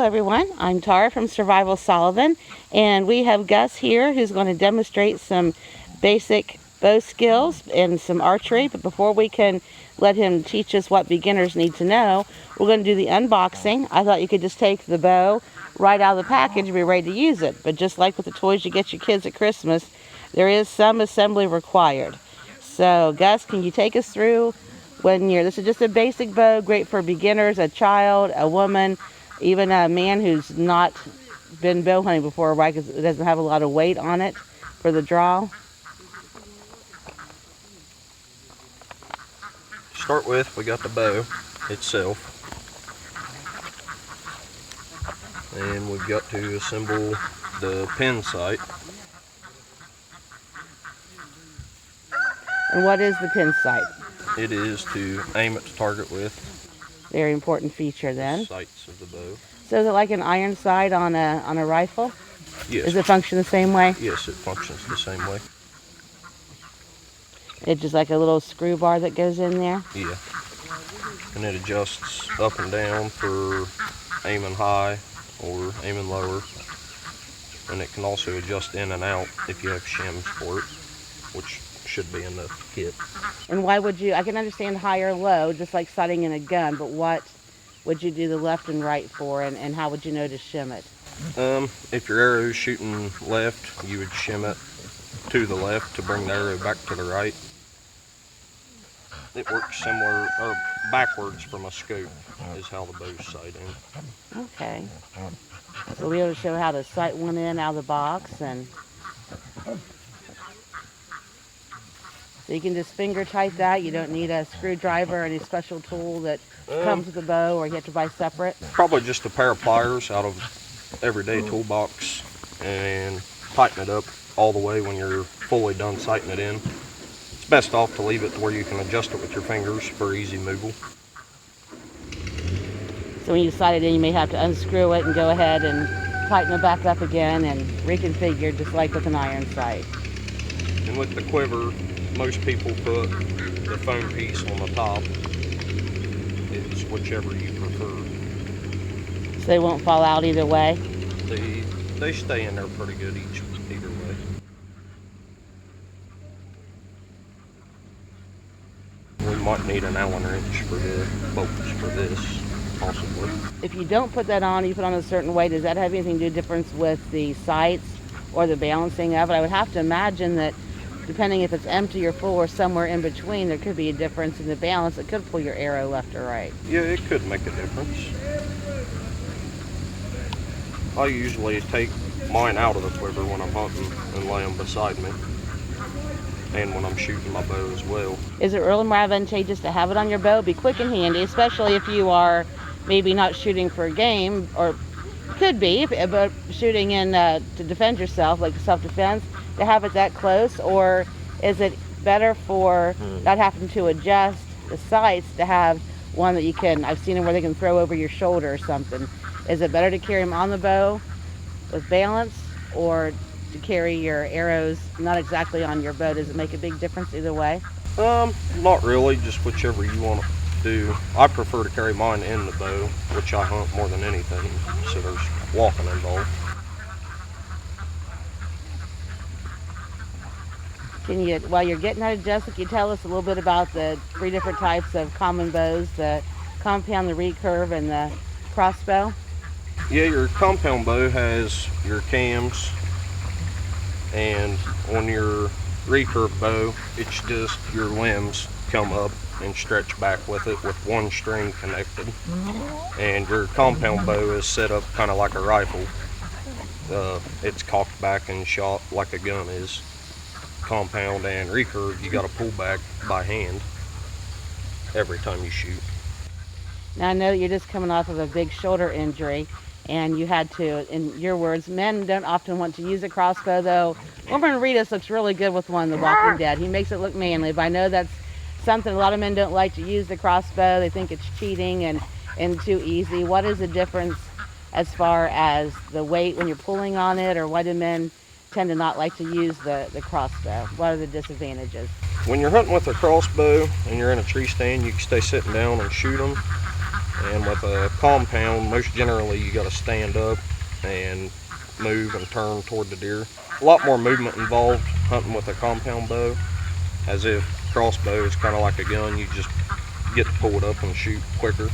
everyone, I'm Tara from Survival Sullivan, and we have Gus here who's going to demonstrate some basic bow skills and some archery. But before we can let him teach us what beginners need to know, we're going to do the unboxing. I thought you could just take the bow right out of the package and be ready to use it, but just like with the toys you get your kids at Christmas, there is some assembly required. So Gus, can you take us through this is just a basic bow, great for beginners, a child, a woman, even a man who's not been bow hunting before, right? Because it doesn't have a lot of weight on it for the draw. Start with, we got the bow itself, and we've got to assemble the pin sight. And what is the pin sight? It is to aim at the target with. Very important feature then. The sights of the bow. So is it like an iron sight on a rifle? Yes. Does it function the same way? Yes, it functions the same way. It's just like a little screw bar that goes in there? Yeah. And it adjusts up and down for aiming high or aiming lower. And it can also adjust in and out if you have shims for it, which should be in the kit. And why would you, I can understand high or low, just like sighting in a gun, but what would you do the left and right for, and how would you know to shim it? If your arrow is shooting left, you would shim it to the left to bring the arrow back to the right. It works similar, or backwards from a scope is how the bow's sighting. Okay. So we'll be able to show how to sight one in out of the box, and so you can just finger tight that. You don't need a screwdriver or any special tool that comes with the bow, or you have to buy separate. Probably just a pair of pliers out of everyday toolbox and tighten it up all the way when you're fully done sighting it in. It's best off to leave it to where you can adjust it with your fingers for easy movement. So when you sight it in, you may have to unscrew it and go ahead and tighten it back up again and reconfigure, just like with an iron sight. And with the quiver, most people put the foam piece on the top. It's whichever you prefer. So they won't fall out either way? They stay in there pretty good either way. We might need an Allen wrench for the bolts for this, possibly. If you don't put that on, you put on a certain way, does that have anything to do difference with the sights or the balancing of it? I would have to imagine that depending if it's empty or full or somewhere in between, there could be a difference in the balance. It could pull your arrow left or right. Yeah, it could make a difference. I usually take mine out of the quiver when I'm hunting and lay them beside me, and when I'm shooting my bow as well. Is it really more advantageous to have it on your bow? Be quick and handy, especially if you are maybe not shooting for game, or could be, but shooting in to defend yourself, like self-defense, to have it that close? Or is it better for not having to adjust the sights to have one that you can, I've seen them where they can throw over your shoulder or something. Is it better to carry them on the bow with balance, or to carry your arrows not exactly on your bow? Does it make a big difference either way? Not really, just whichever you want to do. I prefer to carry mine in the bow, which I hunt more than anything, so there's walking involved. Can you, while you're getting that adjusted, can you tell us a little bit about the 3 different types of common bows, the compound, the recurve, and the crossbow? Yeah, your compound bow has your cams, and on your recurve bow, it's just your limbs come up and stretch back with it with one string connected. And your compound bow is set up kind of like a rifle. It's cocked back and shot like a gun is. Compound and recurve, you got to pull back by hand every time you shoot. Now I know you're just coming off of a big shoulder injury, and you had to, in your words, men don't often want to use a crossbow, though Norman Reedus looks really good with one, The Walking Dead. He makes it look manly, but I know that's something a lot of men don't like to use, the crossbow. They think it's cheating and too easy. What is the difference as far as the weight when you're pulling on it, or why do men tend to not like to use the crossbow? What are the disadvantages? When you're hunting with a crossbow and you're in a tree stand, you can stay sitting down and shoot them. And with a compound, most generally you got to stand up and move and turn toward the deer. A lot more movement involved hunting with a compound bow, as if crossbow is kind of like a gun. You just get to pull it up and shoot quicker.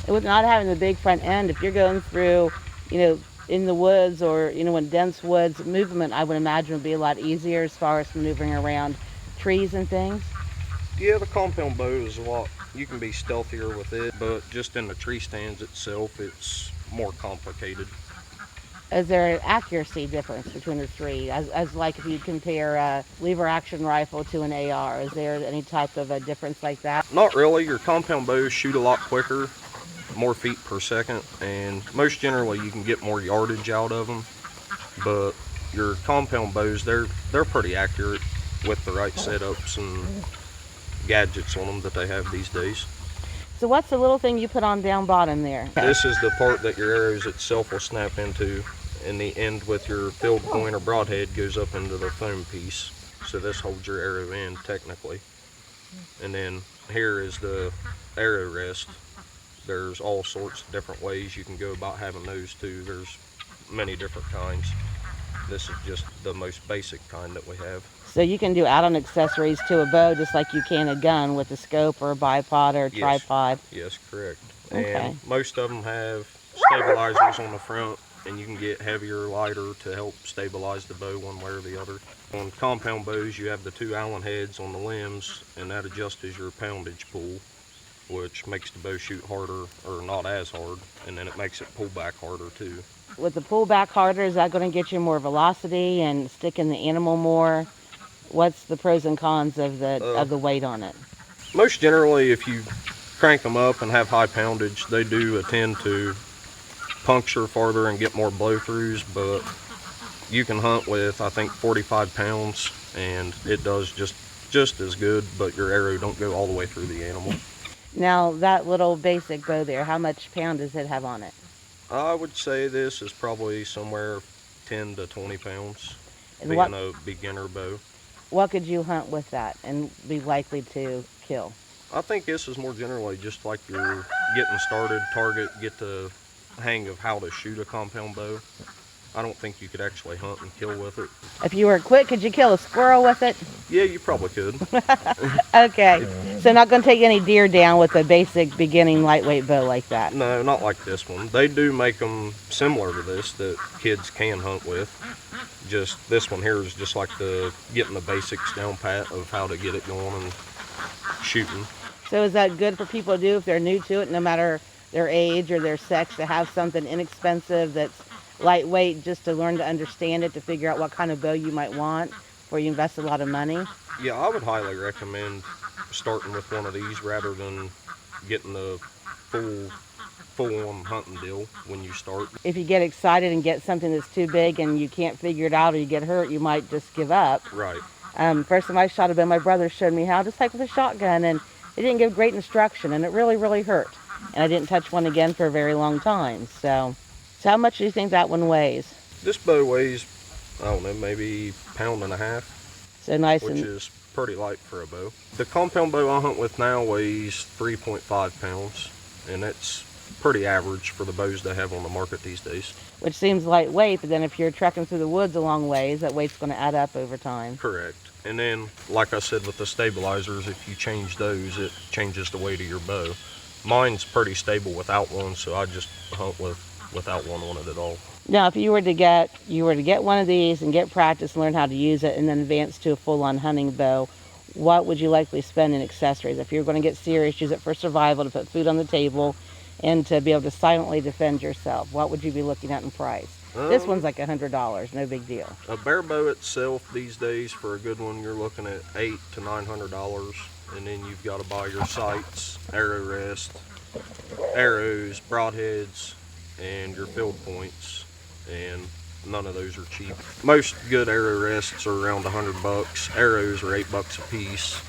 With not having the big front end, if you're going through, in the woods or, in dense woods, movement, I would imagine, would be a lot easier as far as maneuvering around trees and things. Yeah, the compound bow is a lot, you can be stealthier with it, but just in the tree stands itself, it's more complicated. Is there an accuracy difference between the three? As like if you compare a lever action rifle to an AR, is there any type of a difference like that? Not really. Your compound bows shoot a lot quicker, more feet per second, and most generally you can get more yardage out of them. But your compound bows, they're pretty accurate with the right setups and gadgets on them that they have these days. So what's the little thing you put on down bottom there? This is the part that your arrows itself will snap into, and the end with your field point or broadhead goes up into the foam piece. So this holds your arrow in technically. And then here is the arrow rest. There's all sorts of different ways you can go about having those too. There's many different kinds. This is just the most basic kind that we have. So you can do add-on accessories to a bow just like you can a gun with a scope or a bipod or a tripod. Yes, correct. Okay. And most of them have stabilizers on the front, and you can get heavier, lighter to help stabilize the bow one way or the other. On compound bows, you have the two Allen heads on the limbs, and that adjusts your poundage pull, which makes the bow shoot harder, or not as hard, and then it makes it pull back harder too. With the pull back harder, is that going to get you more velocity and stick in the animal more? What's the pros and cons of the weight on it? Most generally, if you crank them up and have high poundage, they do tend to puncture farther and get more blow-throughs, but you can hunt with, I think, 45 pounds, and it does just as good, but your arrow don't go all the way through the animal. Now, that little basic bow there, how much pound does it have on it? I would say this is probably somewhere 10 to 20 pounds, And being what, a beginner bow. what could you hunt with that and be likely to kill? I think this is more generally just like you're getting started, target, get the hang of how to shoot a compound bow. I don't think you could actually hunt and kill with it. If you were quick, could you kill a squirrel with it? Yeah, you probably could. Okay, so not going to take any deer down with a basic beginning lightweight bow like that. No, not like this one. They do make them similar to this that kids can hunt with. Just this one here is just like getting the basics down pat of how to get it going and shooting. So is that good for people to do if they're new to it, no matter their age or their sex, to have something inexpensive that's lightweight just to learn to understand it, to figure out what kind of bow you might want before you invest a lot of money? Yeah, I would highly recommend starting with one of these rather than getting the full-on hunting deal when you start. If you get excited and get something that's too big and you can't figure it out or you get hurt, you might just give up. Right. First time I shot a bow, my brother showed me how, just like with a shotgun, and he didn't give great instruction, and it really, really hurt. And I didn't touch one again for a very long time. So how much do you think that one weighs? This bow weighs, I don't know, maybe £1.5 pounds. So nice which and is pretty light for a bow. The compound bow I hunt with now weighs 3.5 pounds, and that's pretty average for the bows they have on the market these days. which seems lightweight, but then if you're trekking through the woods a long ways, that weight's going to add up over time. Correct. And then, like I said, with the stabilizers, if you change those, it changes the weight of your bow. Mine's pretty stable without one, so I just hunt without one on it at all. Now, if you were to get one of these and get practice and learn how to use it and then advance to a full-on hunting bow, what would you likely spend in accessories? If you're going to get serious, use it for survival, to put food on the table, and to be able to silently defend yourself, what would you be looking at in price? This one's like $100, no big deal. A bare bow itself these days, for a good one, you're looking at $800 to $900, and then you've got to buy your sights, arrow rest, arrows, broadheads, and your field points, and none of those are cheap. Most good arrow rests are around $100. Arrows are $8 a piece.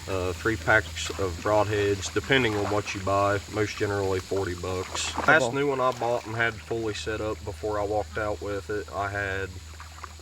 3 packs of broadheads, depending on what you buy, most generally $40. Last new one I bought and had fully set up before I walked out with it, I had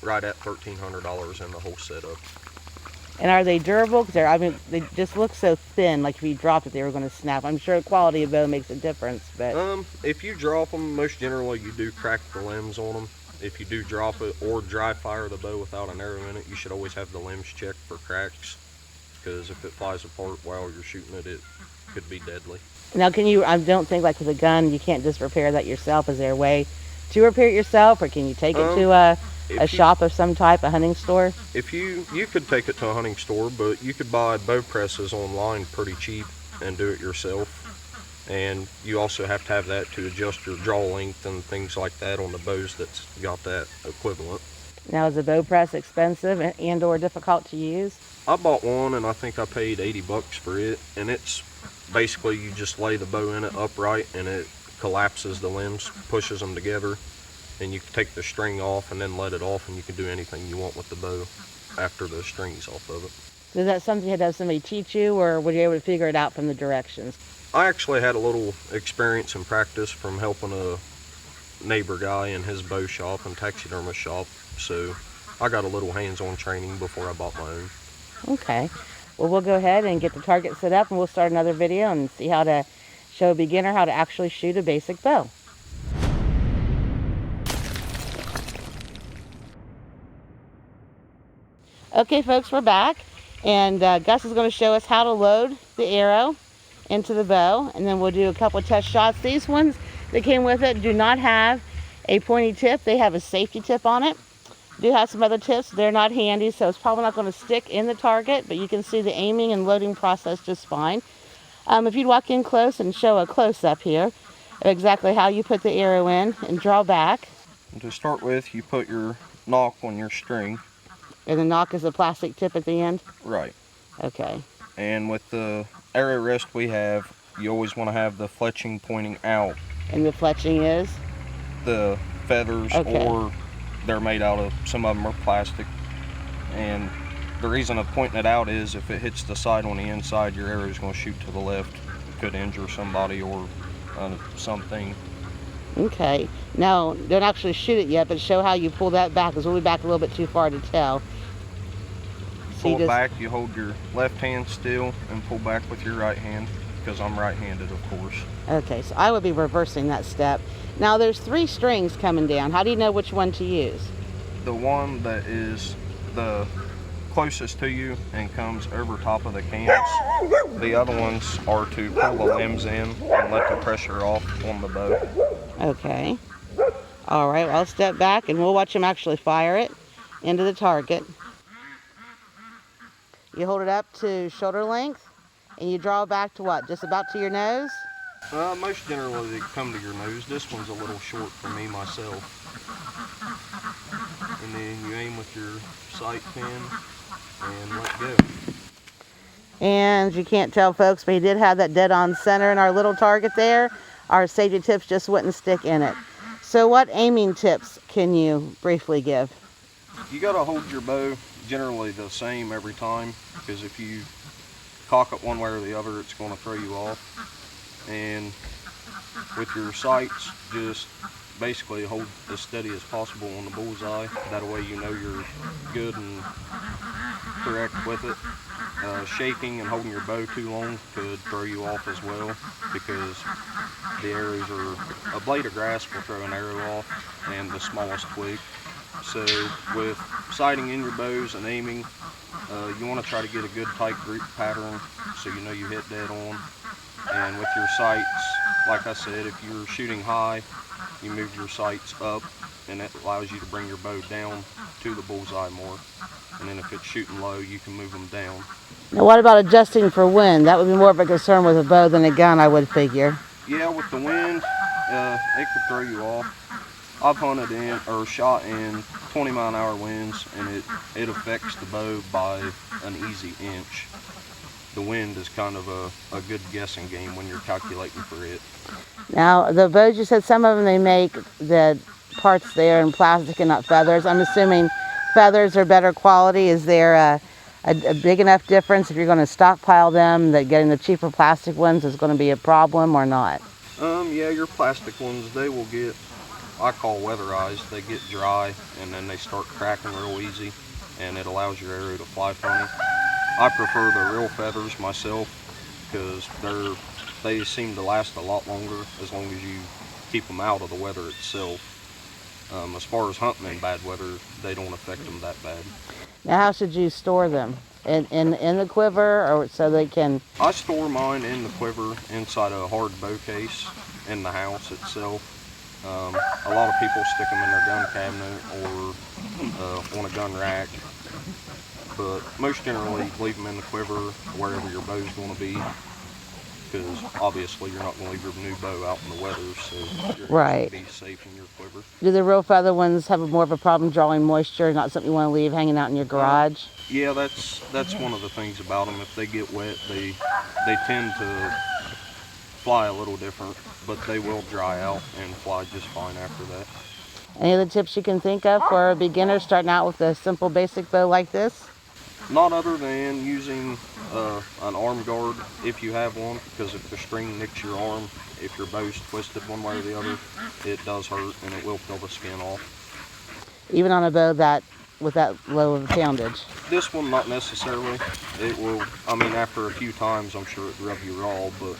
right at $1,300 in the whole setup. And are they durable? Because I mean, they just look so thin, like if you dropped it, they were going to snap. I'm sure quality of bow makes a difference, but If you drop them, most generally you do crack the limbs on them. If you do drop it or dry fire the bow without an arrow in it, you should always have the limbs checked for cracks, because if it flies apart while you're shooting it, it could be deadly. now can you, I don't think like with a gun, you can't just repair that yourself. Is there a way to repair it yourself, or can you take it to a shop of some type, a hunting store? If you could take it to a hunting store, but you could buy bow presses online pretty cheap and do it yourself. And you also have to have that to adjust your draw length and things like that on the bows that's got that equivalent. Now, is a bow press expensive and or difficult to use? I bought one and I think I paid $80 for it, and it's basically you just lay the bow in it upright and it collapses the limbs, pushes them together, and you can take the string off and then let it off, and you can do anything you want with the bow after the string's off of it. Is that something you had to have somebody teach you, or were you able to figure it out from the directions? I actually had a little experience and practice from helping a neighbor guy in his bow shop and taxidermist shop, so I got a little hands-on training before I bought my own. Okay. Well, we'll go ahead and get the target set up, and we'll start another video and see how to show a beginner how to actually shoot a basic bow. Okay, folks, we're back, and Gus is going to show us how to load the arrow into the bow, and then we'll do a couple of test shots. These ones that came with it do not have a pointy tip. They have a safety tip on it. Do have some other tips. They're not handy, so it's probably not going to stick in the target, but you can see the aiming and loading process just fine. If you'd walk in close and show a close-up here of exactly how you put the arrow in and draw back. And to start with, you put your nock on your string. And the nock is a plastic tip at the end? Right. Okay. And with the arrow rest we have, you always want to have the fletching pointing out. And the fletching is? The feathers, okay. Or they're made out of, some of them are plastic. And the reason of pointing it out is if it hits the side on the inside, your arrow is going to shoot to the left. Could injure somebody or something. Okay. Now, don't actually shoot it yet, but show how you pull that back, because we'll be back a little bit too far to tell. Pull it back, you hold your left hand still and pull back with your right hand, because I'm right-handed, of course. Okay, so I would be reversing that step. Now, there's 3 strings coming down. How do you know which one to use? The one that is the closest to you and comes over top of the cams. The other ones are to pull the limbs in and let the pressure off on the bow. Okay. All right, well, I'll step back and we'll watch him actually fire it into the target. You hold it up to shoulder length and you draw back to what? Just about to your nose? Most generally they come to your nose. This one's a little short for me myself. And then you aim with your sight pin and let go. And you can't tell, folks, but he did have that dead on center in our little target there. Our safety tips just wouldn't stick in it. So what aiming tips can you briefly give? You gotta hold your bow generally the same every time, because if you cock it one way or the other, it's gonna throw you off. And with your sights, just basically hold as steady as possible on the bullseye. That way you know you're good and correct with it. Shaking and holding your bow too long could throw you off as well, because the arrows are, a blade of grass will throw an arrow off, and the smallest twig. So with sighting in your bows and aiming, you want to try to get a good tight group pattern so you know you hit dead on. And with your sights, like I said, if you're shooting high, you move your sights up, and it allows you to bring your bow down to the bullseye more. And then if it's shooting low, you can move them down. Now what about adjusting for wind? That would be more of a concern with a bow than a gun, I would figure. Yeah, with the wind, it could throw you off. I've hunted in or shot in 20-mile-an-hour winds, and it affects the bow by an easy inch. The wind is kind of a good guessing game when you're calculating for it. Now, the bows, you said some of them they make the parts there in plastic and not feathers. I'm assuming feathers are better quality. Is there a big enough difference if you're going to stockpile them that getting the cheaper plastic ones is going to be a problem or not? Yeah, your plastic ones, they will get, I call weatherized. They get dry and then they start cracking real easy, and it allows your arrow to fly funny. I prefer the real feathers myself because they seem to last a lot longer as long as you keep them out of the weather itself. As far as hunting in bad weather, they don't affect them that bad. Now, how should you store them? In the quiver, or so they can? I store mine in the quiver inside a hard bow case in the house itself. A lot of people stick them in their gun cabinet or on a gun rack, but most generally leave them in the quiver wherever your bow's going to be, because obviously you're not going to leave your new bow out in the weather, so you're Right. going to be safe in your quiver. Do the real feather ones have more of a problem drawing moisture? Not something you want to leave hanging out in your garage? Yeah, that's one of the things about them. If they get wet, they tend to fly a little different, but they will dry out and fly just fine after that. Any other tips you can think of for a beginner starting out with a simple basic bow like this? Not other than using an arm guard if you have one, because if the string nicks your arm, if your bow's twisted one way or the other, it does hurt and it will peel the skin off. Even on a bow with that low of a poundage? This one, not necessarily. It will, I mean, after a few times, I'm sure it'll rub you raw, but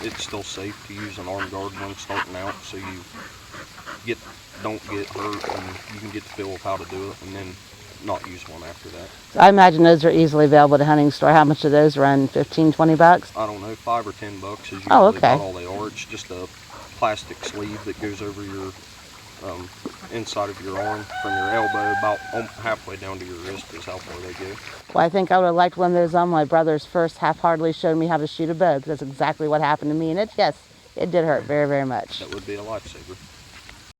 it's still safe to use an arm guard when starting out, so you don't get hurt and you can get the feel of how to do it, and then not use one after that. So I imagine those are easily available at a hunting store. How much do those run? 15, 20 bucks? I don't know, $5 or $10 is usually Oh, okay. about all they are. It's just a plastic sleeve that goes over your inside of your arm from your elbow about halfway down to your wrist is how far they go. Well, I think I would have liked one of those on my brother's first half-heartedly showed me how to shoot a bow, because that's exactly what happened to me. And it did hurt very, very much. That would be a lifesaver.